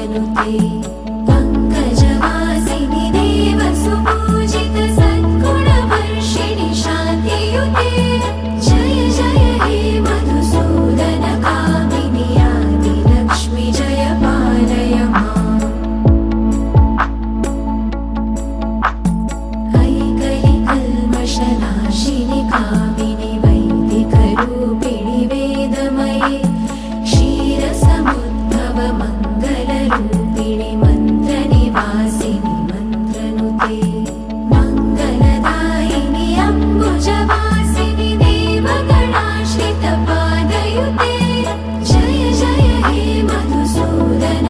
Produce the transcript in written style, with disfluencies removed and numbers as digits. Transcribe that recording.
प्रियनुते पङ्कजवासिनि देवसुपूजित सद्गुणवर्षिणि शान्तियुते जय जय हे मधुसूदन कामिनि आदिलक्ष्मि जय पालय माम् ऐकलिकल्मषनाशिनि कामिनि वैदिकरूपिणि वेदमये क्षीरसमुद्भव मङ्गलरूपिणि